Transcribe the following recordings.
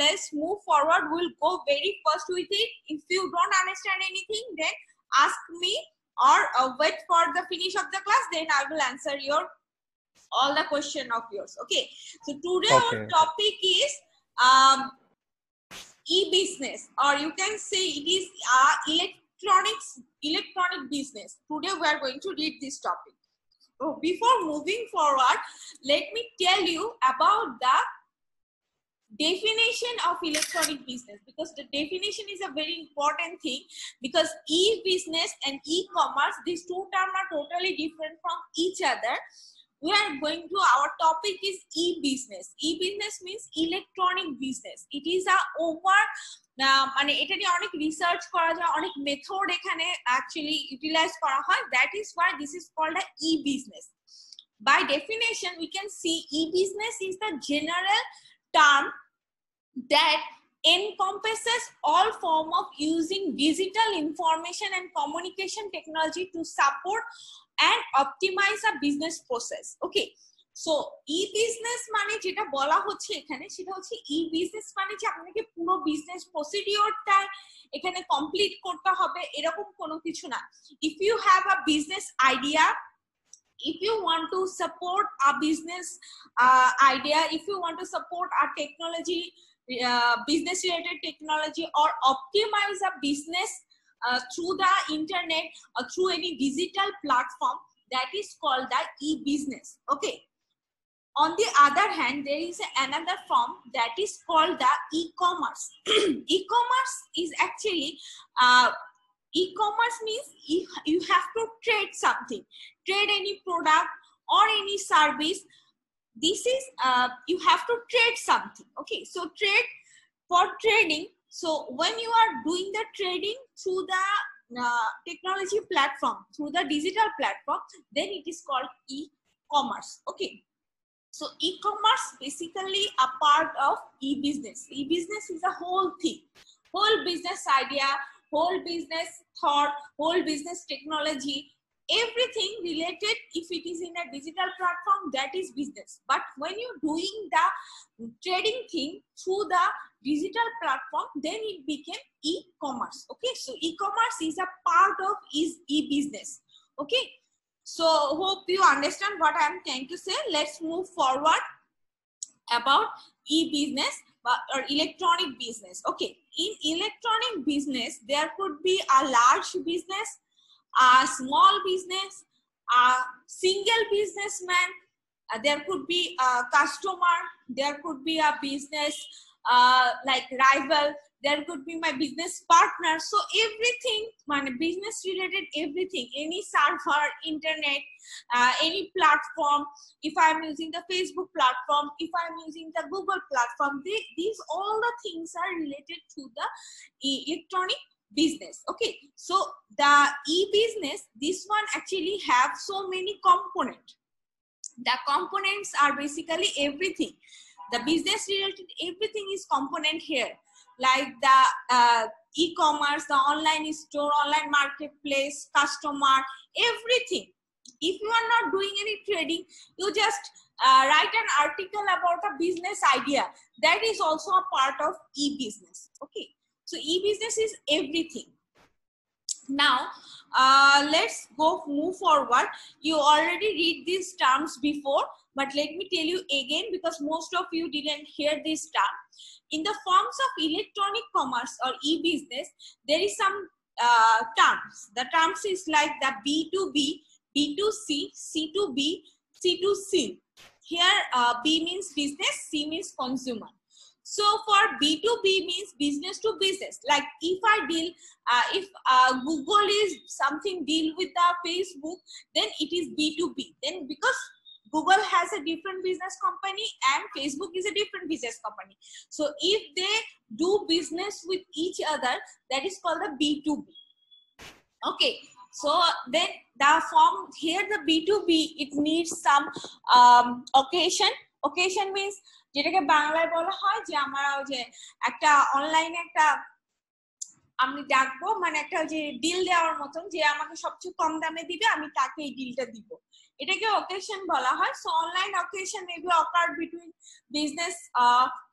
let's move forward. We'll go very first with it. If you don't understand anything, then ask me or wait for the finish of the class, then I will answer your all the question of yours. Okay, so today our topic is e-business, or you can say it is electronic business. Today we are going to read this topic. So before moving forward, let me tell you about the definition of electronic business, because the definition is a very important thing, because e-business and e-commerce, these two terms are totally different from each other. We are going to, our topic is e-business. E-business means electronic business. It is a over মানে এটা নিয়ে অনেক research করা যায়, অনেক method এখানে actually utilise করা হয়, that is why this is called a e-business. By definition, we can see e-business is the general term that encompasses all form of using digital information and communication technology to support and optimize a business process. Okay, so e-business মানে যেটা বলা হচ্ছে এখানে, সেটা হচ্ছে e-business মানে যে আপনাকে পুরো বিজনেস প্রসিডিওরটা এখানে কমপ্লিট করতে হবে এরকম কোনো কিছু না। If you have a business idea, if you want to support a business idea, if you want to support a technology, business related technology, or optimize a business through the internet or through any digital platform, that is called the e-business. Okay, on the other hand, there is another form that is called the e-commerce. E-commerce is actually e-commerce means you have to trade something, trade any product or any service. This is you have to trade something. Okay, so trade, for trading, so when you are doing the trading through the technology platform, through the digital platform, then it is called e-commerce. Okay, so e-commerce basically a part of e-business. E-business is a whole thing, whole business idea, whole business thought, whole business technology, everything related. If it is in a digital platform, that is business. But when you're doing the trading thing through the digital platform, then it became e-commerce. Okay, so e-commerce is a part of e-business. Okay, so hope you understand what I'm trying to say. Let's move forward about e-business or electronic business. Okay, in electronic business, there could be a large business, a small business, a single businessman, there could be a customer, there could be a business like rival, there could be my business partner. So everything, business related everything, any server, internet, any platform. If I'm using the Facebook platform, if I'm using the Google platform, these all the things are related to the electronic business. Okay, so the e-business, this one actually have so many components. The components are basically everything, the business related everything is component here, like the e-commerce, the online store, online marketplace, customer, everything. If you are not doing any trading, you just write an article about a business idea, that is also a part of e-business. Okay, so e-business is everything. Now let's move forward. You already read these terms before, but let me tell you again, because most of you didn't hear this term. In the forms of electronic commerce or e-business, there is some terms. The terms is like the B2B, B2C, C2B, C2C. Here B means business, C means consumer. So for B2B means business to business. Like if I deal, if Google is something deal with the Facebook, then it is B2B. Then because Google has a different business company and Facebook is a different business company. So if they do business with each other, that is called the B2B. Okay, so then the form here, the B2B, it needs some occasion. Occasion means যেটাকে বাংলায় বলা হয় যে আমরা যে একটা অনলাইনে একটা আমি ডাকবো, একটা যে ডিল দেওয়ার মতন, যে আমাকে সবচেয়ে কম দামে দিবে আমি তাকে এই ডিলটা দিব, এটাকে occasion বলা হয়. So online occasion may be occurred between business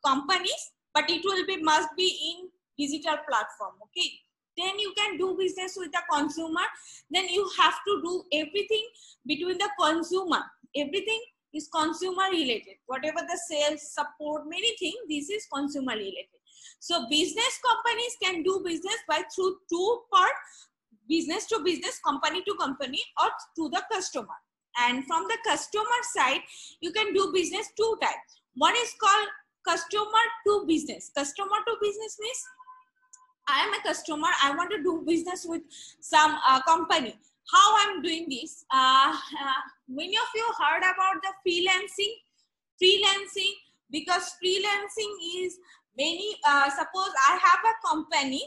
companies but it will be must be in digital platform. Okay, then you can do business with the consumer. Then you have to do everything between the consumer. Everything is consumer related. Whatever the sales, support, many things, this is consumer related. So business companies can do business by through two part: business to business, company to company, or to the customer. And from the customer side, you can do business two types. One is called customer to business. Customer to business means I am a customer, I want to do business with some company. How I'm doing this? Many of you heard about the freelancing, because freelancing is many, suppose I have a company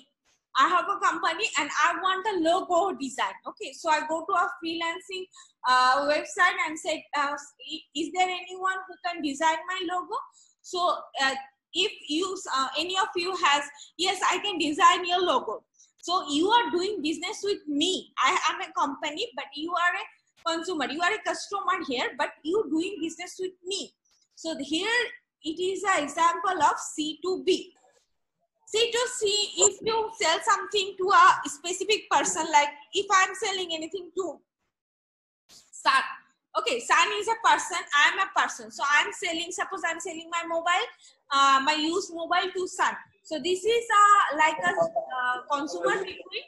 and I want a logo design. Okay, so I go to a freelancing website and say, is there anyone who can design my logo? So if you any of you has, yes, I can design your logo. So you are doing business with me. I am a company, but you are a consumer. You are a customer here, but you doing business with me. So here it is an example of C2B. C2C, if you sell something to a specific person, like if I'm selling anything to Sun. Okay, Sun is a person, I am a person. So I'm selling, suppose I'm selling my mobile, my used mobile to Sun. So this is like a consumer between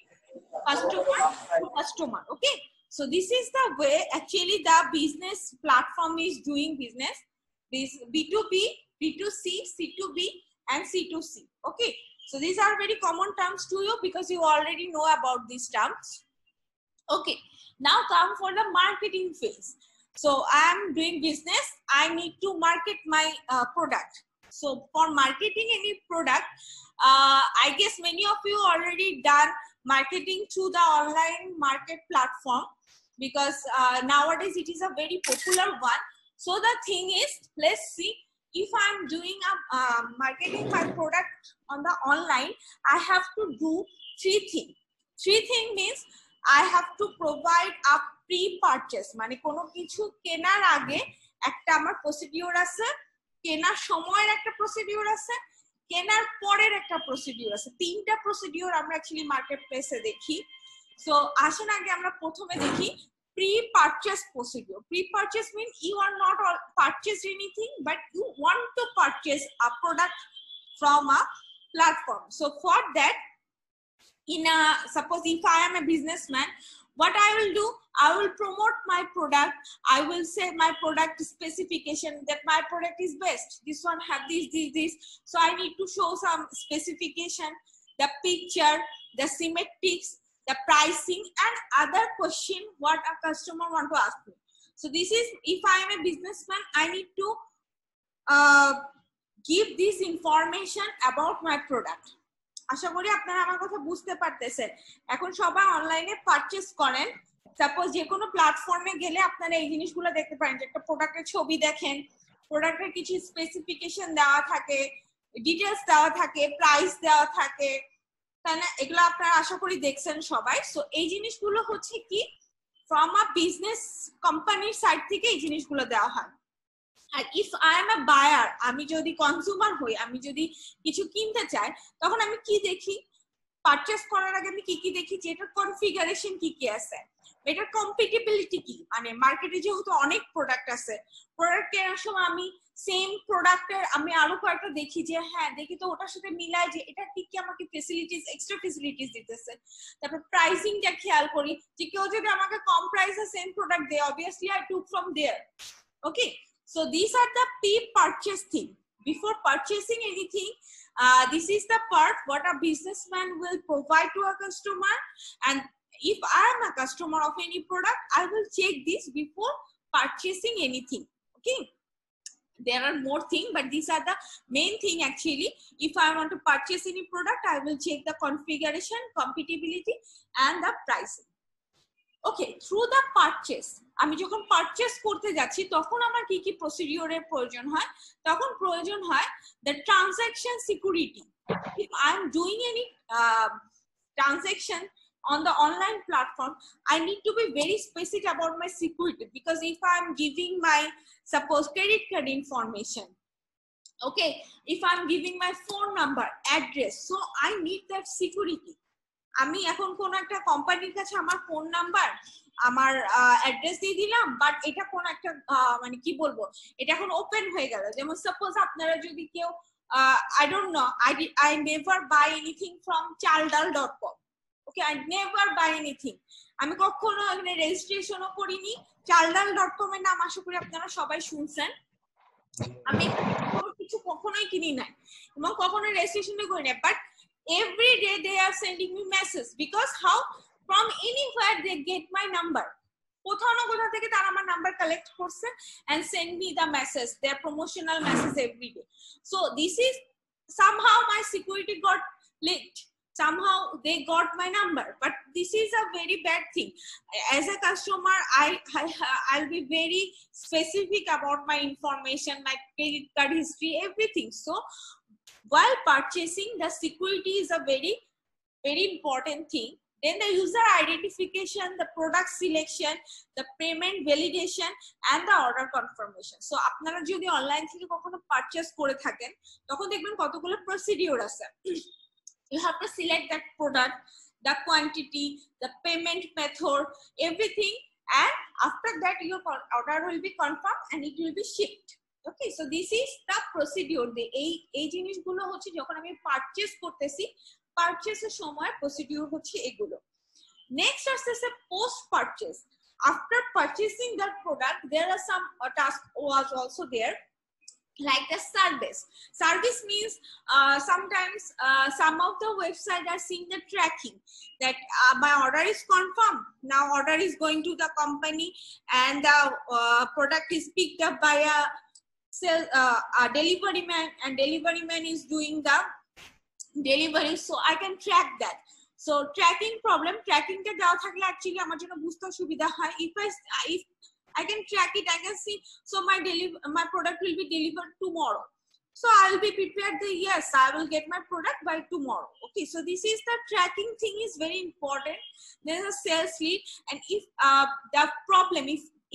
customer to customer. Okay, so this is the way actually the business platform is doing business. This B2B, B2C, C2B, and C2C. Okay, so these are very common terms to you because you already know about these terms. Okay, now come for the marketing phase. So I am doing business, I need to market my product. So for marketing any product, I guess many of you already done marketing through the online market platform, because nowadays it is a very popular one. So the thing is, let's see, if I'm doing a marketing my product on the online, I have to do three things. Three things means I have to provide a pre-purchase, মানে কোনো কিছু কেনার আগে একটা আমার procedure আছে, কেনার সময়ের একটা প্রসিডিউর আছে, কেনার পরের একটা প্রসিডিউর আছে। তিনটা প্রসিডিউর আমরা অ্যাকচুয়ালি মার্কেট প্লেসে দেখি। সো আসেন আগে আমরা প্রথমে দেখি pre-purchase procedure. Pre-purchase means you are not purchased anything, but you want to purchase a product from a platform. So for that, in a, suppose if I am a businessman, what I will do, I will promote my product. I will say my product specification, that my product is best. This one have this. So I need to show some specification, the picture, the schematics, the pricing, and other question what a customer want to ask me. So this is, if I am a businessman, I need to give this information about my product. আশা করি আপনারা আমার কথা বুঝতে পারতেছেন। এখন সবাই অনলাইনে purchase করেন, সাপোজ যে কোনো প্ল্যাটফর্মে গেলে আপনারা এই জিনিসগুলো দেখতে পারেন যে একটা প্রোডাক্টের ছবি দেখেন, প্রোডাক্টের কিছু স্পেসিফিকেশন দেওয়া থাকে, ডিটেলস দেওয়া থাকে, প্রাইস দেওয়া থাকে, তাই না? এগুলো আপনারা আশা করি দেখছেন সবাই। সো এই জিনিসগুলো হচ্ছে কি ফ্রম আ বিজনেস কোম্পানির সাইড থেকে এই জিনিসগুলো দেওয়া হয়। আর if I am a buyer, আমি যদি কনজিউমার হই, আমি যদি কিছু কিনতে চাই, তখন আমি কি দেখি? পারচেজ করার আগে আমি কি দেখি? যে এটার কনফিগারেশন কি আছে, এটার কম্পিটিবিলিটি কি, মানে মার্কেটে যেহেতু অনেক প্রোডাক্ট আছে, প্রোডাক্ট কেনার সময় আমি সেম প্রোডাক্টের আমি আরো কয়েকটা দেখি যে হ্যাঁ দেখি তো ওটার সাথে মিলায় যে এটা কি আমাকে ফেসিলিটিস, এক্সট্রা ফেসিলিটিস দিতেছে। তারপর প্রাইসিংটা খেয়াল করি যে কেউ যদি আমাকে কম প্রাইসে সেম প্রোডাক্ট দেয়, obviously I took from there. Okay, so these are the pre-purchase thing. Before purchasing anything, this is the part what a businessman will provide to a customer. And if I am a customer of any product, I will check this before purchasing anything. Okay, there are more things, but these are the main thing actually. If I want to purchase any product, I will check the configuration, compatibility, and the pricing. Okay, through the purchase, আমি যখন purchase করতে যাচ্ছি তখন আমার কি কি প্রসিডিওরের প্রয়োজন হয়? তখন প্রয়োজন হয় the transaction security. If I am doing any transaction on the online platform, I need to be very specific about my security, because if I am giving my suppose credit card information, Okay, if I'm giving my phone number, address, so I need that security. আমি এখন কোন একটা কোম্পানির কাছে আমার phone number আমার address দিয়ে দিলাম, বাট এটা কোন একটা মানে কি বলবো, এটা এখন ওপেন হয়ে গেল। যেমন সাপোজ আপনারা যদি কেউ I don't know, I never buy anything from chaldal.com. Okay, I never buy anything. আমি কখনো এখানে রেজিস্ট্রেশনও করিনি। chaldal.com এর নাম আশা করি আপনারা সবাই শুনছেন। আমি কোনো কিছু কখনোই কিনি নাই এবং কখনো রেজিস্ট্রেশনও করি না, but every day they are sending me messages because how from anywhere they get my number. কোথাও না কোথা থেকে তারা আমার নাম্বার কালেক্ট করছে and send me the message, their promotional message every day. So this is somehow my security got leaked, somehow they got my number, but this is a very bad thing. As a customer, I'll be very specific about my information, my credit card history, everything. So while purchasing, the security is a very important thing. Then the user identification, the product selection, the payment validation, and the order confirmation. So আপনারা যদি online থেকে কখনো purchase করে থাকেন তখন দেখবেন কতগুলো procedure আছে। You have to select that product, the quantity, the payment method, everything, and after that your order will be confirmed and it will be shipped. Okay, so this is the procedure. এই জিনিসগুলো হচ্ছে যখন আমি purchase করতেছি, পারচেজের সময় procedure হচ্ছে এগুলো। Next আসছে post purchase. After purchasing that product, there are some task was also there, like the service means sometimes some of the websites are seeing the tracking that my order is confirmed, now order is going to the company and the product is picked up by a delivery man, and delivery man is doing the delivery, so I can track that. So tracking টা দেওয়া থাকলে actually আমার জন্য বুঝতে সুবিধা হয়। if I can track it, I can see, so my product will be delivered tomorrow, so I will be prepared that yes, I will get my product by tomorrow. Okay, so this is the tracking thing is very important. There is a sales lead, and if the problem,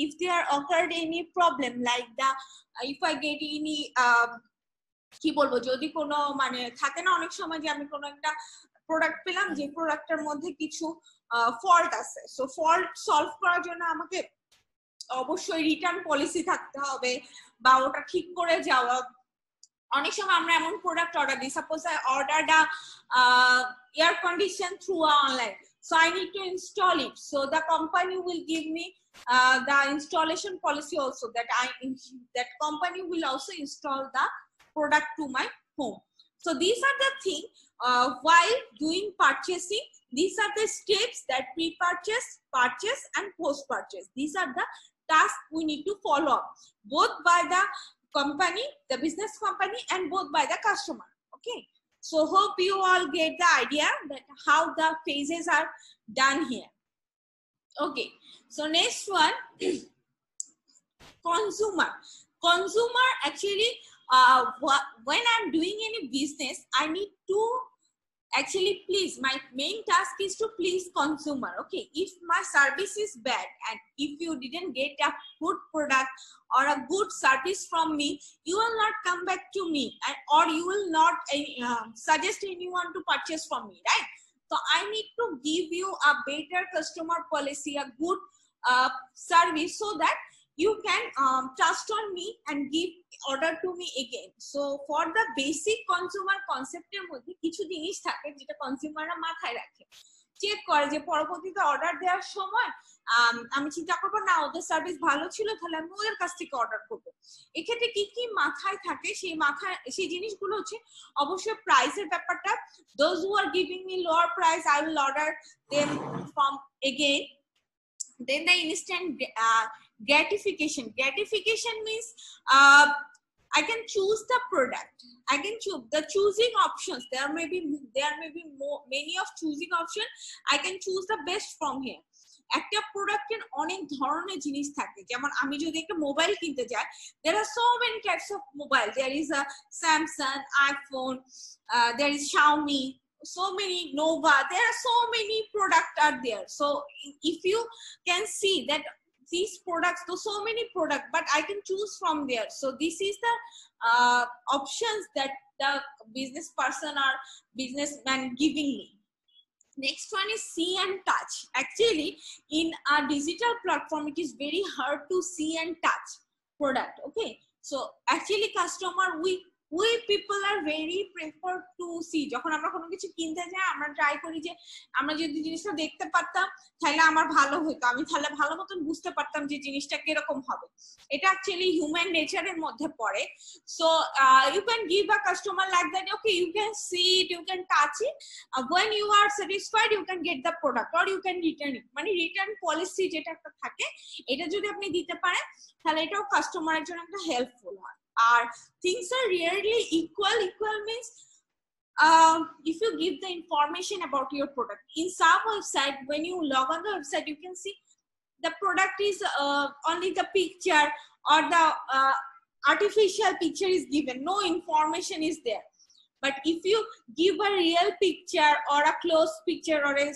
if there occurred any problem like the if I get any কি বলবো, যদি কোনো মানে থাকে না অনেক সময় যে আমি কোনো একটা প্রোডাক্ট পেলাম যে প্রোডাক্টের মধ্যে কিছু ফল্ট আছে, সো ফল্ট সলভ করার জন্য আমাকে অবশ্যই রিটার্ন পলিসি থাকতে হবে বা ওটা ঠিক করে যাওয়া। অনেক সময় আমরা এমন প্রোডাক্ট অর্ডার দিই, suppose I ordered air condition through online, so I need to install it, so the company will give me the installation policy also, that company will also install the product to my home. So these are the things while doing purchasing, these are the steps that pre-purchase, purchase and post-purchase. These are the tasks we need to follow up, both by the company, the business company, and both by the customer. Okay, so hope you all get the idea that how the phases are done here. Okay, so next one, consumer actually when I'm doing any business, I need to actually please, my main task is to please consumer. Okay, if my service is bad and if you didn't get a good product or a good service from me, you will not come back to me, and or you will not suggest anyone to purchase from me, right? So I need to give you a better customer policy, a good service, so that you can trust on me and give order to me again. So for the basic consumer concept এর মধ্যে কিছু জিনিস থাকে যেটা কনজিউমাররা মাথায় রাখে, check করে যে পরবর্তীতে অর্ডার দেওয়ার সময় আমি চিন্তা করবো না ওদের সার্ভিস ভালো ছিল তাহলে আমি ওদের কাছ থেকে অর্ডার করবো। এক্ষেত্রে কি কি মাথায় থাকে, সেই জিনিসগুলো হচ্ছে অবশ্যই প্রাইসের ব্যাপারটা, those who are giving me lower price I will order them from again. Then the instant gratification means I can choose the product, I can choose the choosing options, there may be many of choosing option, I can choose the best from here. একটা প্রোডাক্টের অনেক ধরনের জিনিস থাকে, যেমন আমি যদি একটা মোবাইল কিনতে যাই, there are so many types of mobile, there is a Samsung, iPhone, there is Xiaomi, so many Nova, there are so many products are there. So if you can see that these products, so many products, but I can choose from there. So this is the options that the business person or businessman giving me. Next one is see and touch. Actually, in a digital platform, it is very hard to see and touch product. Okay, so actually customer, we people are very prefer to see. যখন আমরা কোনো কিছু কিনতে যাই আমরা try করি যে আমরা যদি জিনিসটা দেখতে পারতাম তাহলে আমার ভালো হতো, আমি তাহলে ভালো মতন বুঝতে পারতাম যে জিনিসটা কিরকম হবে। এটা অ্যাকচুয়ালি হিউম্যান নেচারের মধ্যে পড়ে। So you can give a customer like that, okay, you can see it, you can touch it, when you are satisfied you can get the product or you can return it। মানে return policy যেটা একটা থাকে এটা যদি আপনি দিতে পারেন তাহলে এটাও কাস্টমারের জন্য একটা হেল্পফুল হয়। Are things are rarely equal. Equal means if you give the information about your product in some website, when you log on the website you can see the product is only the picture or the artificial picture is given, no information is there. But if you give a real picture or a close picture or a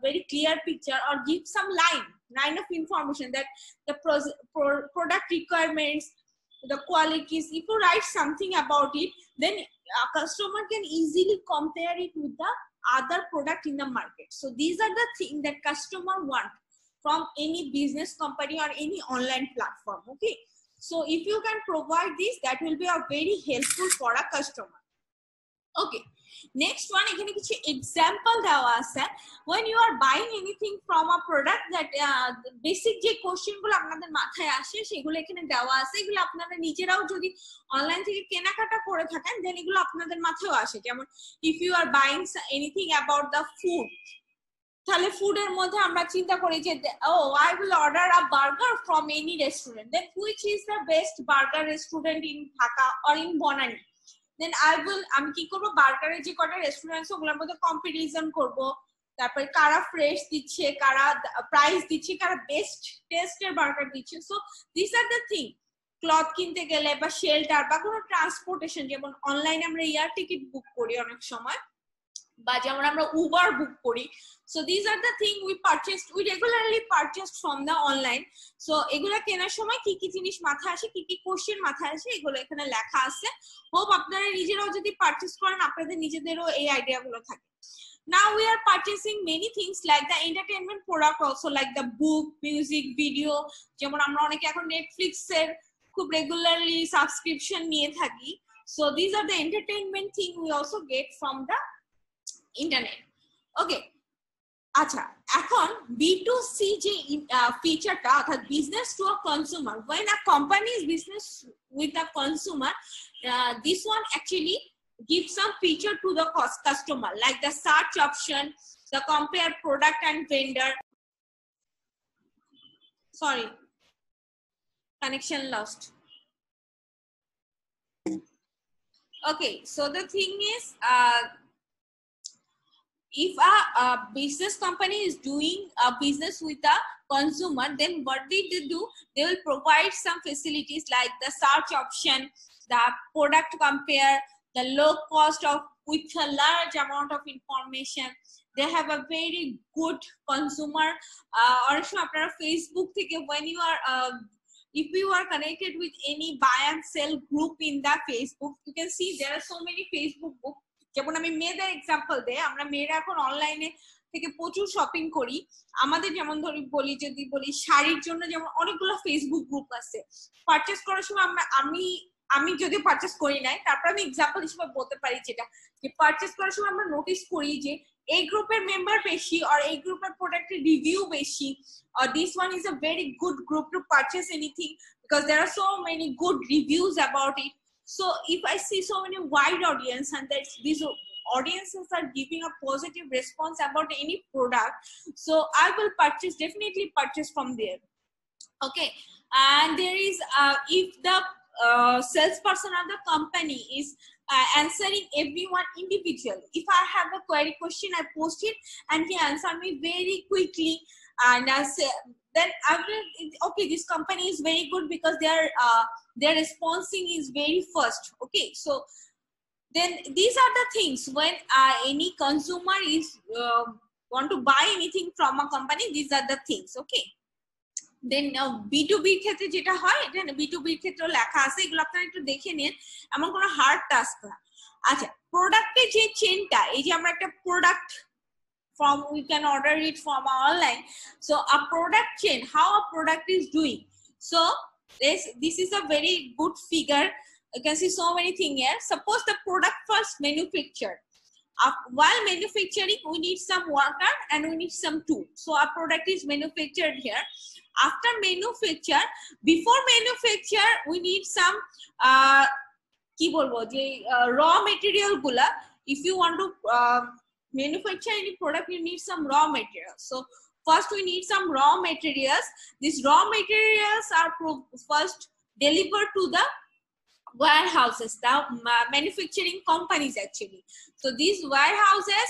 very clear picture or give some line of information that the product requirements, the qualities, if you write something about it, then a customer can easily compare it with the other product in the market. So these are the things that customer want from any business company or any online platform. Okay, so if you can provide this, that will be a very helpful for a customer. Okay, next one, এখানে কিছু example দেওয়া আছে। when you are buying anything from a product, that basic যে question গুলো আপনাদের মাথায় আসে সেগুলো এখানে দেওয়া আছে। এগুলো আপনারা নিজেরাও যদি অনলাইন থেকে কেনাকাটা করে থাকেন দেন এগুলো আপনাদের মাথায়ও আসে। যেমন if you are buying anything about the food, তাহলে ফুডের মধ্যে আমরা চিন্তা করি যে I will order a burger from any restaurant, then which is the best burger restaurant in Dhaka or in Bonani? Then আমি কি করব, বার্গারের যে কটা রেস্টুরেন্টস ওগুলোর মধ্যে কম্পিটিশন করব, তারপরে কারা ফ্রেশ দিচ্ছে, কারা প্রাইস দিচ্ছে, কারা বেস্ট টেস্টের বার্গার দিচ্ছে। So this are the thing. Cloth কিনতে গেলে বা শেল্টার বা কোনো ট্রান্সপোর্টেশন, যেমন অনলাইনে আমরা এয়ার টিকিট বুক করি অনেক সময়, বা যেমন আমরা উবার বুক করি। So this are the thing we regularly purchased from the online. So এগুলো কেনার সময় কি কি জিনিস মাথায় আসে, কি কি কোশ্চেন মাথায় আসে, এগুলো এখানে লেখা আছে। হোপ আপনারা নিজেরাও যদি পারচেস করেন আপনাদের নিজেদেরও এই আইডিয়া গুলো থাকে। Now we are purchasing many things like the entertainment product also, like the book, music, video. যেমন আমরা অনেকে এখন নেটফ্লিক্স এর খুব রেগুলারলি সাবস্ক্রিপশন নিয়ে থাকি। So these are the entertainment thing we also get from the internet. Okay, আচ্ছা, এখন B2C যে ফিচারটা, অর্থাৎ business to a consumer, when a company is business with a consumer, this one actually gives some feature to the customer, like the search option, the compare product and vendor. Sorry, connection lost. Okay, so the thing is, if a business company is doing a business with a consumer, then what they do, they will provide some facilities like the search option, the product compare, the low cost of with a large amount of information. They have a very good consumer. অনেক সময় আপনারা Facebook থেকে when you are if you are connected with any buy and sell group in the Facebook, you can see there are so many Facebook group. যেমন আমি মেয়েদের example দেই, আমরা মেয়েরা এখন অনলাইনে থেকে প্রচুর শপিং করি। আমাদের যেমন যদি বলি শাড়ির জন্য যেমন অনেকগুলো ফেসবুক গ্রুপ আছে। পারচেস করার সময় আমি যদি পারচেস করি নাই, তারপর আমি এক্সাম্পল হিসেবে বলতে পারি যেটা যে পারচেস করার সময় আমরা নোটিস করি যে এই গ্রুপের মেম্বার বেশি, আর এই গ্রুপের প্রোডাক্টের রিভিউ বেশি, or this one is a very good group to purchase anything because there are so many good reviews about it. So if I see so many wide audience and that these audiences are giving a positive response about any product, so I will definitely purchase from there. Okay, and there is if the salesperson of the company is answering everyone individually. If I have a query question, I post it and he answer me very quickly, and I say, then I will, okay, this company is very good because their responding is very fast. Okay, so then these are the things when any consumer is want to buy anything from a company, these are the things. Okay, then B2B ক্ষেত্রে যেটা হয়, এটা B2B ক্ষেত্রে লেখা আছে, এগুলো আপনারা একটু দেখে নিন, এমন কোনো হার্ড টাস্ক না। আচ্ছা, প্রোডাক্টের যে চেনটা, এই যে আমরা একটা product from we can order it from online, so a product chain, how a product is doing. So this is a very good figure. You can see so many things here. Suppose the product first manufactured. While manufacturing, we need some worker and we need some tool. So a product is manufactured here. After manufacture, before manufacture, we need some কি বলবো যে raw material গুলা. If you want to manufacture any product, you need some raw materials. So first we need some raw materials. These raw materials are first delivered to the warehouses, the manufacturing companies actually. So these warehouses,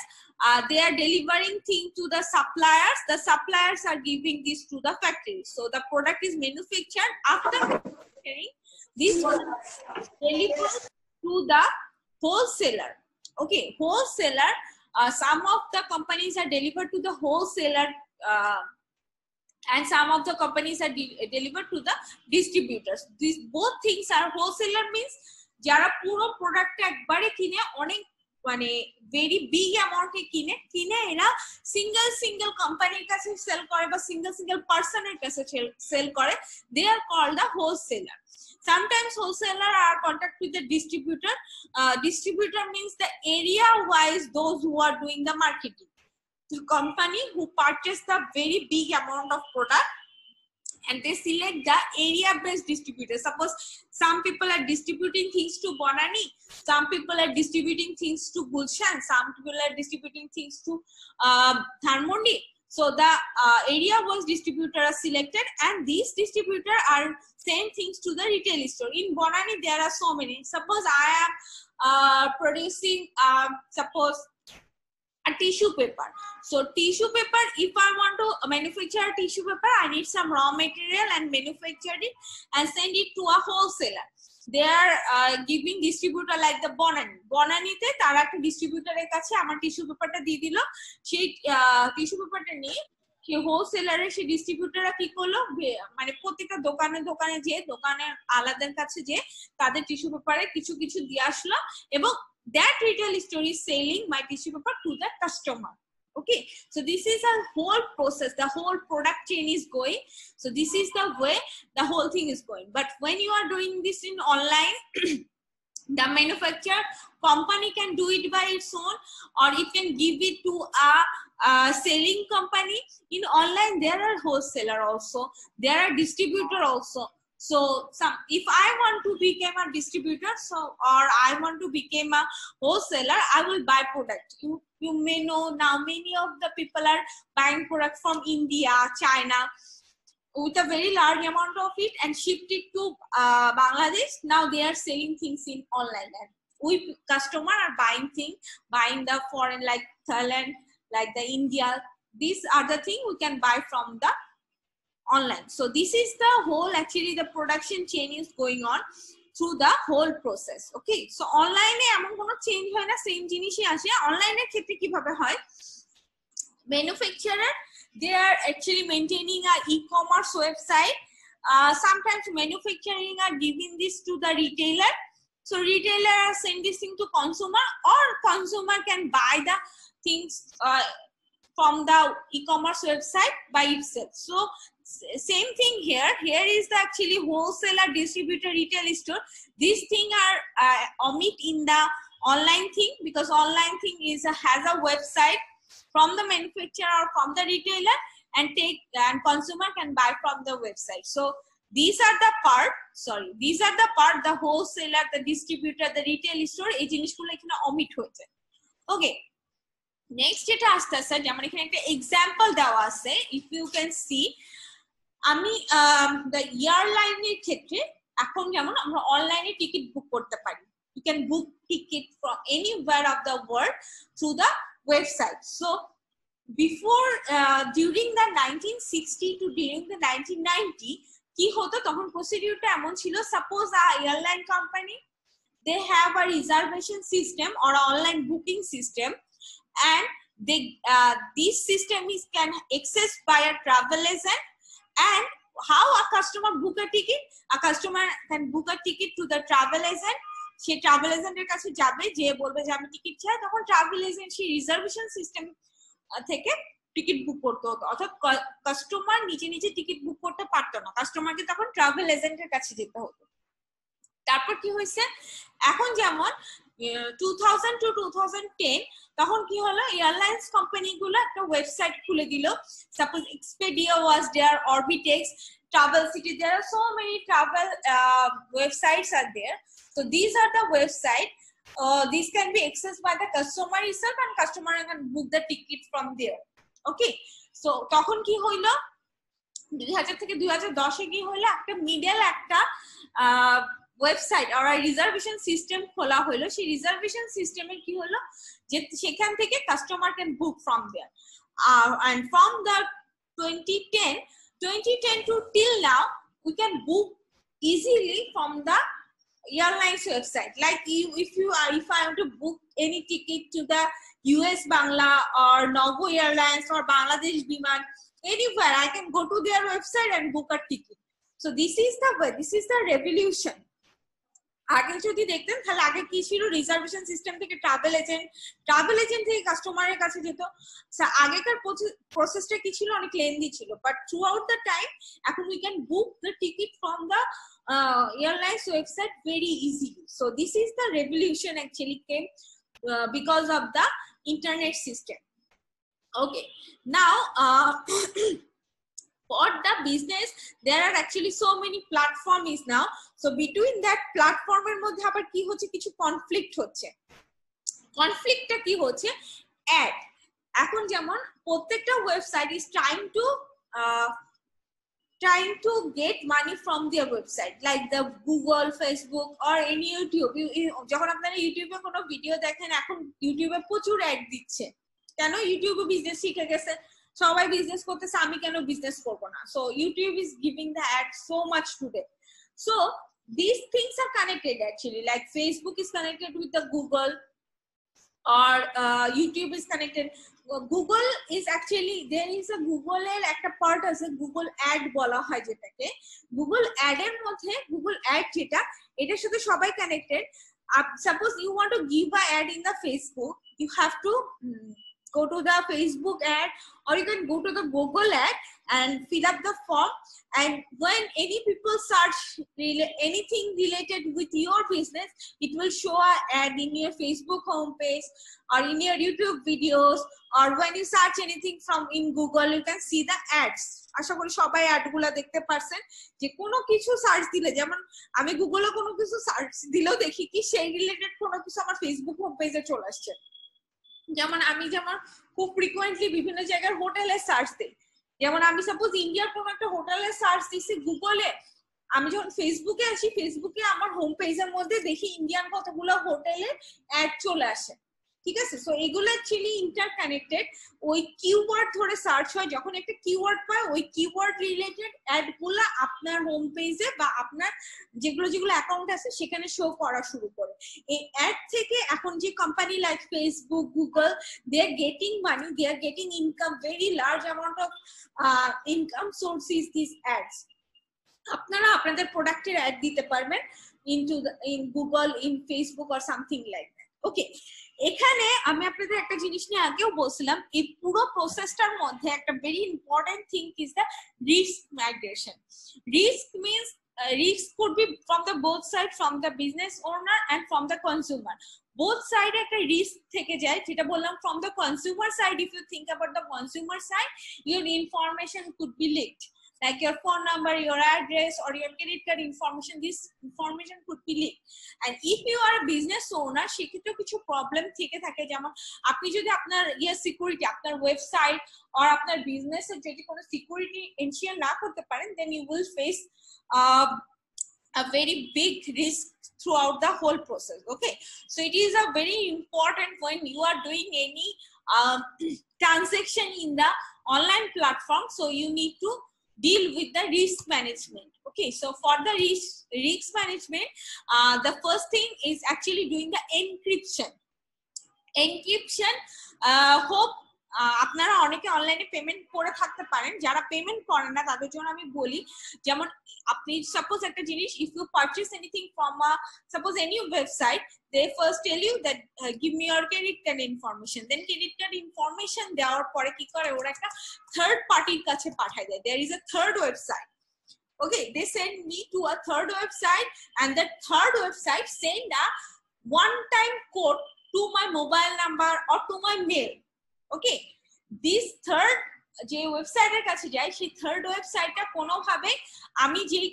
they are delivering things to the suppliers. The suppliers are giving this to the factory. So the product is manufactured. After manufacturing, this was delivered to the wholesaler. Okay, wholesaler. Some of the companies are delivered to the wholesaler, and some of the companies are delivered to the distributors. These both things are, wholesaler means যারা পুরো প্রোডাক্টটা একবারে কিনে অনেক মানে very big অ্যামাউন্টে কিনে এরা single কোম্পানির কাছে সেল করে বা সিঙ্গেল পার্সনের কাছে সেল করে, they are called the wholesaler. Sometimes wholesaler are contact with the distributor. Distributor means the area wise those who are doing the marketing. The company who purchase the very big amount of product and they select the area based distributor. Suppose some people are distributing things to Bonani, some people are distributing things to Gulshan, some people are distributing things to Dhanmondi. So the area was distributor are selected and these distributor are send things to the retail store. In Bonani there are so many. Suppose I am producing suppose a tissue paper. So tissue paper, if I want to manufacture a tissue paper, I need some raw material and manufacture it and send it to a wholesaler. They are giving distributor like the Bonani te tara ekta distributor er kache amar tissue paper ta diye dilo, সেই tissue paper ta niye কি হোলসেলারে সেই ডিস্ট্রিবিউটররা কি করলো, মানে প্রত্যেকটা দোকানে যে দোকানের আলাদার কাছে যে তাদের টিস্যু পেপারে কিছু কিছু দিয়ে আসলো এবং that retail store is selling my tissue paper to the customer. Okay, so this is a whole process, the whole product chain is going. So this is the way the whole thing is going. But when you are doing this in online, the manufacturer company can do it by its own or it can give it to a selling company. In online there are wholesaler also, there are distributor also. So if I want to become a distributor, so or I want to become a wholesaler, I will buy product. You may know now many of the people are buying product from India, China with a very large amount of it and shipped it to Bangladesh. Now they are selling things in online and we customer are buying the foreign like Thailand, like the India. These are the thing we can buy from the online. So this is the whole actually the production chain is going on through the whole process. Okay, so online e emon kono change hoy na, same jinishi ashe. Online er khetre kibhabe hoy, manufacturer they are actually maintaining a e-commerce website. Sometimes manufacturing are giving this to the retailer, so retailer send this thing to consumer or consumer can buy the things from the e-commerce website by itself. So same thing here is the actually wholesaler, distributor, retail store. These things are omit in the online thing because online thing is has a website from the manufacturer or from the retailer and consumer can buy from the website. So these are the part, the wholesaler, the distributor, the retail store, এই জিনিসগুলো এখানে omit হয়েছে. Okay, next যেটা আসছে sir, যেমন এখানে একটা example দেওয়া আছে, if you can see, আমি the এয়ারলাইন এর ক্ষেত্রে এখন যেমন আমরা অনলাইনে টিকিট বুক করতে পারি. You can book ticket from anywhere of the world through the website. So before during the 1960 to during the 1990 কি হতো তখন প্রসিডিউরটা এমন ছিল, suppose airline company they have a reservation system or online booking system and they this system is can accessed by a travel agent and how a customer book a ticket? A customer can book a ticket to the travel agent. Say travel এজেন্টের কাছে যাবে, যে বলবে যে আমি ticket চাই, তখন travel agent সেই রিজার্ভেশন সিস্টেম থেকে টিকিট বুক করতে হতো। অর্থাৎ কাস্টমার নিজে নিজে টিকিট বুক করতে পারতো না, কাস্টমারকে তখন ট্রাভেল এজেন্টের কাছে যেতে হতো। তারপর কি হয়েছে, এখন যেমন 2000 to 2010 তখন কি হলো, এয়ারলাইন্স কোম্পানিগুলো একটা ওয়েবসাইট খুলে দিল। Suppose Expedia was there, Orbitz, Travelocity, there are so many travel websites are there. So these are the website. These can be accessed by the customer itself, and customer can book the ticket from there. Okay, so তখন কি হইলো, 2000 থেকে 2010 এ কি হইলো, একটা middle একটা website আর reservation system খোলা হলো। সেই রিজার্ভেশন সিস্টেমে কি হলো, যে সেখান থেকে customer can book from there. and from the 2010 to till now we can book easily from the airlines website. Like if I want to book any ticket to the US Bangla or Nogo Airlines or Bangladesh Biman, anywhere I can go to their website and book a ticket. So this is the way, this is the revolution. আগে যদি দেখতেন তাহলে আগে কি ছিল, reservation system থেকে travel agent থেকে কাস্টমারের কাছে যেত। আগেকার প্রসেসটা কি ছিল, অনেক লেন্দি ছিল, but throughout the time এখন we can book the ticket from the airlines website very easily. So this is the revolution actually came because of the internet system. Okay, now for the business there are actually so many platforms now. So between that platform এর মধ্যে আবার কি হচ্ছে, কিছু conflict হচ্ছে। কনফ্লিক্টটা কি হচ্ছে, add. এখন যেমন প্রত্যেকটা website is trying to get money from their website, like the Google, Facebook or any YouTube. যখন আপনারা ইউটিউবে কোনো ভিডিও দেখেন, এখন ইউটিউবে প্রচুর অ্যাড দিচ্ছে। কেন? ইউটিউবে বিজনেস শিখে গেছে, সবাই বিজনেস করতেছে, আমি কেন বিজনেস করব না? So YouTube is giving the ad so much today. So these things are connected actually, like Facebook is connected with the Google, or YouTube is connected. Google is actually, there is a Google এর একটা part আছে, Google Ad বলা হয় যেটাকে। Google Ad এর মধ্যে Google Ad যেটা, এটার সাথে সবাই connected. Suppose you want to give a ad in the Facebook, you have to go to the Facebook ad, or you can go to the Google ad and fill up the form, and when any people search anything related with your business, it will show an ad in your Facebook homepage or in your YouTube videos, or when you search anything from in Google you can see the ads. আশা করি সবাই add গুলা দেখতে পারছেন। যে কোনো কিছু search দিলে, যেমন আমি গুগলে কোনো কিছু সার্চ দিলেও দেখি কি সেই রিলেটেড কোনো কিছু আমার ফেসবুক হোম পেজে চলে আসছে। যেমন আমি খুব ফ্রিকোয়েন্টলি বিভিন্ন জায়গার হোটেলে সার্চ দিই, যেমন আমি সাপোজ ইন্ডিয়ার কোনো একটা হোটেলে সার্চ দিছি গুগলে, আমি যখন ফেসবুকে আসি, ফেসবুকে আমার হোম পেজের মধ্যে দেখি ইন্ডিয়ান কতগুলো হোটেলে অ্যাড চলে আসে। ঠিক আছে, সো এগুলো অ্যাকচুয়ালি ইন্টারকানেক্টেড। ওই কিওয়ার্ড ধরে সার্চ হয়, যখন একটা কিওয়ার্ড পায় ওই কিওয়ার্ড রিলেটেড অ্যাড গুলা আপনার হোম পেজে বা আপনার যেগুলো অ্যাকাউন্ট আছে সেখানে শো করা শুরু করে। এই অ্যাড থেকে এখন যে company like Facebook, Google, they are getting money, they are getting income, very large amount of income source is this ads. আপনারা আপনাদের প্রোডাক্টের অ্যাড দিতে পারবেন in Google, in Facebook or something like that. ওকে, এখানে আমি আপনাদের একটা জিনিস নিয়ে আগেও বলছিলাম, এই পুরো প্রসেসটার মধ্যে একটা very important thing is the risk migration. Risk means risk could be from the both side, from the business owner and from the consumer. Both side একটা রিস্ক থেকে যায়, যেটা বললাম from the consumer side. If you think about the consumer side, your information could be leaked, like your phone number, your address, or your credit card information. This information could be leaked. And if you are a business owner, সেক্ষেত্রে কিছু problem থেকে থাকে, যেমন আপনি যদি আপনার security, আপনার website or আপনার বিজনেসের যদি কোনো সিকিউরিটি এনশিওর না করতে পারেন, then you will face a very big risk throughout the whole process. Okay, so it is a very important when you are doing any transaction in the online platform, so you need to deal with the risk management. Okay, so for the risk management, the first thing is actually doing the encryption. Hope আপনারা অনেকে অনলাইনে payment করে থাকতে পারেন, যারা payment করেন না তাদের জন্য আমি বলি, যেমন আপনি সাপোজ একটা জিনিস, if you purchase anything from suppose any website, they first tell you that give me your credit card information, then credit card information দেওয়ার পরে কি করে ওরা একটা থার্ড পার্টির কাছে পাঠায় দেয়, there is a third website. Okay, they send me to a third website, and that third website send a one-time code to my mobile number or to my mail. Okay, this third যে ওয়েবসাইটের কাছে যায়, সেই third ওয়েবসাইটটা কোনোভাবে আমি যেই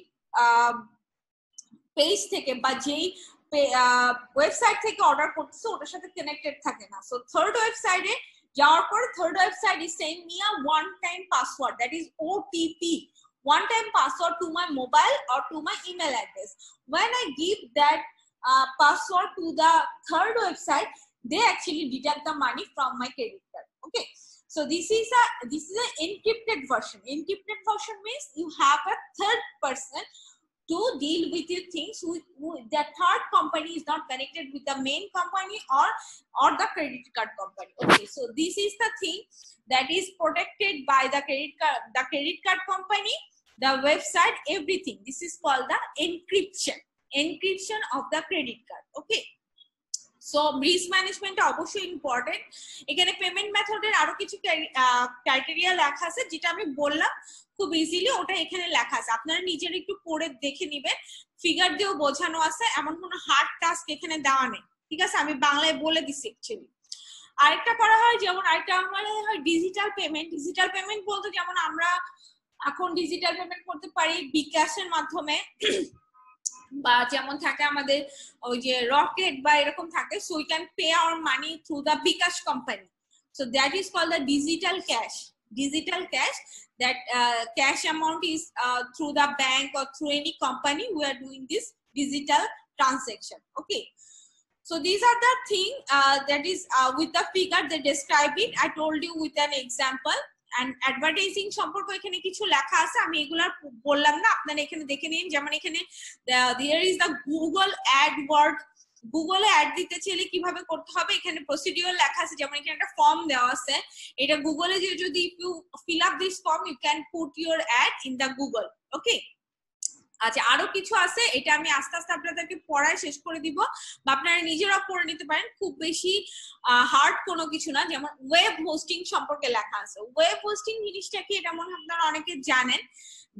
page থেকে বা যেই ওয়েবসাইট থেকে অর্ডার করতেছে ওটার সাথে কানেক্টেড থাকে না। সো থার্ড ওয়েবসাইটে যাওয়ার পর third website is send me a one time password, that is OTP, one time password to my mobile or to my email address. When I give that password to the third website, they actually deduct the money from my credit card. Okay, so this is an encrypted version. Encrypted version means you have a third person to deal with your things who the third company is not connected with the main company or the credit card company. Okay, so this is the thing that is protected by the credit card company, the website, everything. This is called the encryption of the credit card. Okay, so risk management অবশ্যই important. এখানে payment মেথডের আরো কিছু criteria লেখা আছে, যেটা আমি বললাম খুব ইজিলি, ওটা এখানে লেখা আছে, আপনারা নিজেরা একটু পড়ে দেখে নেবেন, ফিগার দিয়েও বোঝানো আছে, এমন কোনো হার্ড টাস্ক এখানে দেওয়া নেই, ঠিক আছে? আমি বাংলায় বলে দিচ্ছি অ্যাকচুয়ালি। আরেকটা করা হয়, যেমন আরেকটা হয় ডিজিটাল পেমেন্ট। ডিজিটাল পেমেন্ট বলতে যেমন আমরা এখন ডিজিটাল পেমেন্ট করতে পারি বিকাশের মাধ্যমে, বা যেমন থাকে আমাদের ওই যে রকেট বা এরকম থাকে, so we can pay our money through the bKash company, so that is called the digital cash. Digital cash, that cash amount is through the bank or through any company we are doing this digital transaction. Okay, so these are the thing that is with the figure they describe it. I told you with an example. And advertising সম্পর্কে এখানে কিছু লেখা আছে, আমি এগুলা বললাম না, আপনারা এখানে দেখে নিন। যেমন এখানে there is the Google AdWords, গুগলে অ্যাড দিতে চাইলে কিভাবে করতে হবে এখানে প্রসিডিউর লেখা আছে। যেমন এখানে একটা ফর্ম দেওয়া আছে, এটা গুগলে যে যদি you fill up this form you can put your ad in the Google. Okay, আচ্ছা আরো কিছু আছে, এটা আমি আস্তে আস্তে আপনাদেরকে পড়ায় শেষ করে দিব, বা আপনারা নিজেরাও পড়ে নিতে পারেন, খুব বেশি হার্ড কোনো কিছু না। যেমন ওয়েব হোস্টিং সম্পর্কে লেখা আছে। ওয়েব হোস্টিং জিনিসটা কি, এটা মনে হয় আপনারা অনেকে জানেন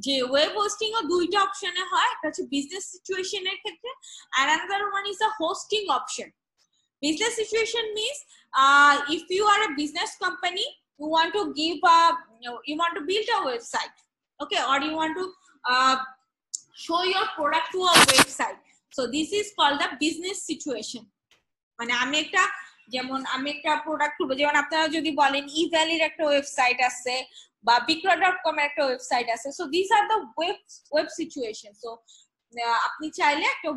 যে ওয়েব হোস্টিং ও দুইটা অপশনে হয়, একটা হচ্ছে বিজনেস সিচুয়েশনের ক্ষেত্রে, আর another one is a hosting option. Business situation means if you are a business company, you want to you want to build a website, okay, or you want to show your product to a website, so this is called the business situation. মানে আমি একটা product করবো, যেমন আপনারা যদি বলেন ইভ্যালির একটা website আছে বা বিক্রয়.com এর একটা ওয়েবসাইট আছে, so this are the web situation. So আপনি চাইলে একটা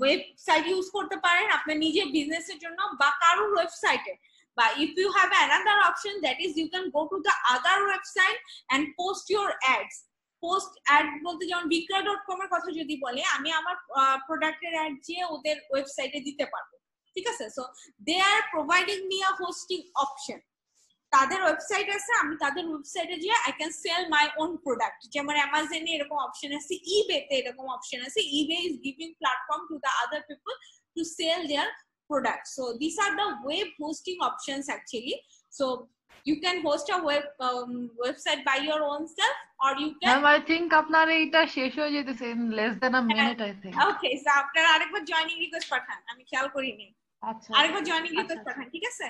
ওয়েবসাইট ইউজ করতে পারেন আপনার নিজের বিজনেসের জন্য বা কারোর ওয়েবসাইটে, বা if you have another option, that is you can go to the other website and post your ads. Post ad বলতে যেমন বিক্রয়.com এর কথা যদি বলে, আমি আমার প্রোডাক্টের অ্যাড যে ওদের ওয়েবসাইটে দিতে পারবো, ঠিক আছে? So they are providing me a hosting option. তাদের ওয়েবসাইট আছে, আমি তাদের ওয়েবসাইটে গিয়ে I can sell my own product. যেমন অ্যামাজনে এরকম অপশন আছে, ইবেতে এরকম অপশন আছে। EBay is giving platform to the other people to sell their product. So this are the web hosting options actually. So you can host a website by your own self, or you can I think আপনার এইটা শেষ হয়ে যেতেছে in less than a minute I think. Okay, so আপনারা আরেকবার joining request পাঠান, আমি খেয়াল করিনি। আচ্ছা, আরেকবার জয়েনিং রিকোয়েস্ট পাঠান, ঠিক আছে?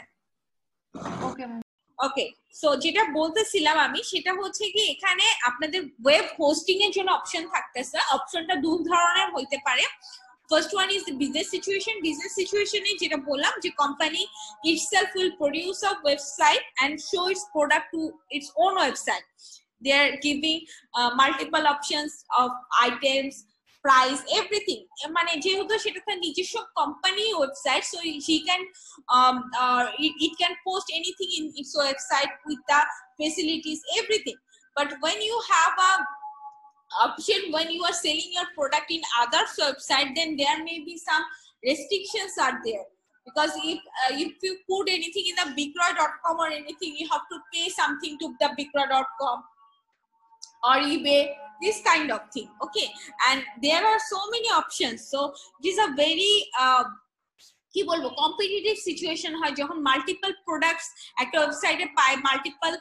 Okay ma'am. ওকে, সো যেটা বলতেছিলাম আমি, সেটা হচ্ছে কি এখানে আপনাদের ওয়েব হোস্টিং এর জন্য অপশন থাকতেছে। অপশনটা দুই ধরনের হইতে পারে। First one is the business situation. Business situation is যেটা বললাম যে company itself will produce a website and show its product to its own website. They are giving multiple options of items, price, everything. মানে যেহেতু সেটা তার নিজস্ব company website, so he can it can post anything in its website with the facilities, everything. But when you have a option, when you are selling your product in others website, then there may be some restrictions are there. because if you put anything in the bigcroy.com or anything, you have to pay something to the bigcroy.com or eBay, this kind of thing. Okay, and there are so many options. So it is a very কি বলবো competitive situation হয় যখন multiple products একটা ওয়েবসাইটে পায়, multiple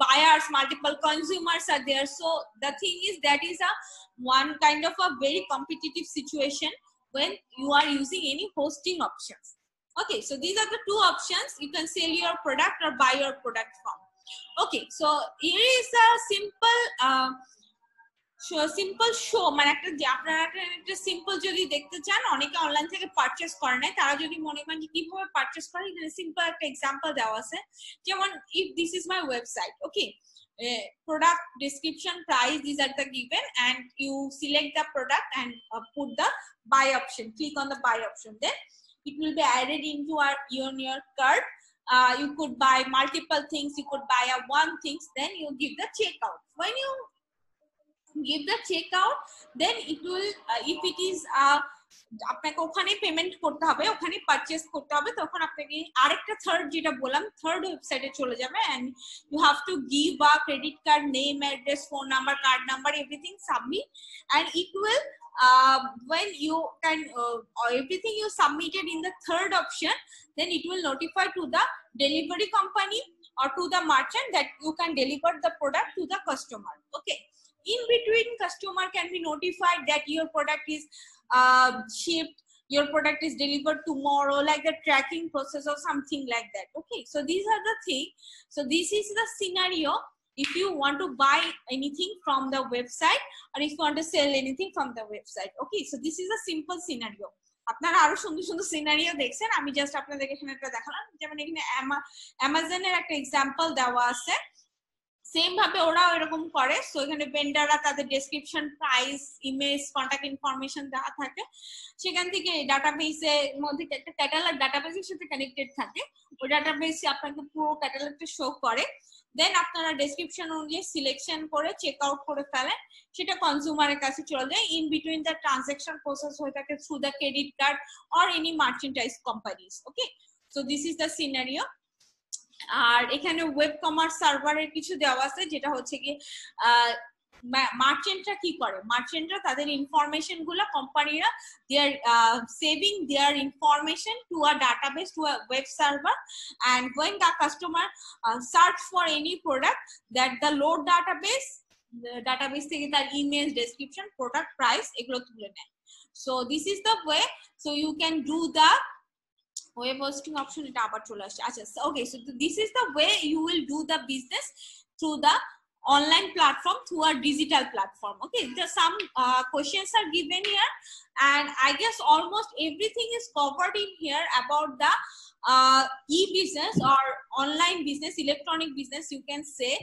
buyers, multiple consumers are there. So the thing is that is a one kind of a very competitive situation when you are using any hosting options. Okay, so these are the two options you can sell your product or buy your product from. Okay, so here is a simple simple show, মানে একটা যে আপনারা একটা simple যদি দেখতে চান, অনেকে online থেকে পারচেজ করে না, তারা যদি মনে করেন যে কিভাবে পারচেজ করে, এখানে সিম্পল একটা এক্সাম্পল দেওয়া আছে। যেমন if this is my website, okay, product description, price, these are the given, and you select the product and put the buy option, click on the buy option, then it will be added into your cart. You could buy multiple things, you could buy one things, then you give the checkout. When you give the checkout, then it will if it is আপনাকে ওখানে payment করতে হবে, ওখানে purchase করতে হবে, তখন আপনাকে আরেকটা থার্ড যেটা বললাম থার্ড ওয়েবসাইটে চলে যাবে, and you have to give a credit card name, address, phone number, card number, everything submit, and it will when you can everything you submitted in the third option, then it will notify to the delivery company or to the merchant that you can deliver the product to the customer. Okay, in between, customer can be notified that your product is shipped, your product is delivered tomorrow, like the tracking process or something like that. Okay, so these are the things. So this is the scenario if you want to buy anything from the website or if you want to sell anything from the website. Okay, so this is a simple scenario. আপনারা আরো সুন্দর সুন্দর scenario দেখছেন, আমি just আপনাদেরকে এখানে একটা দেখালাম। যেমন এখানে অ্যামাজনের একটা এক্সাম্পল দেওয়া আছে, সেম ভাবে ওরাও এরকম করে। সো এখানে ভেন্ডাররা তাদের description, price, image, contact information দেওয়া থাকে, সেখান থেকে ডাটাবেসের মধ্যে একটা ক্যাটালগ ডাটাবেসের সাথে কানেক্টেড থাকে, ওই ডাটাবেসে আপনাকে পুরো ক্যাটালগটা শো করে। দেন আপনারা ডেসক্রিপশন অনুযায়ী সিলেকশন করে চেক আউট করে ফেলেন, সেটা কনজিউমারের কাছে চলে যায়। In between the transaction process হয়ে থাকে through the credit card or any merchandise companies. Okay, so this is the scenario. আর এখানে ওয়েব কমার্স সার্ভারের কিছু দেওয়া আছে, যেটা হচ্ছে কি মার্চেন্টরা কি করে, মার্চেন্টরা তাদের ইনফরমেশন গুলা কোম্পানিরা their saving their information to a database, to a web server, and when the customer search for any product, that the load database থেকে তার ইমেজ, ডেসক্রিপশন, প্রোডাক্ট প্রাইস এগুলো তুলে নেয়। So this is the way, so you can do the web hosting option. এটা আবার চলে আসছে। আচ্ছা, okay, so this is the way you will do the business through the online platform, through a digital platform. Okay, there some questions are given here, and I guess almost everything is covered in here about the e-business or online business, electronic business you can say.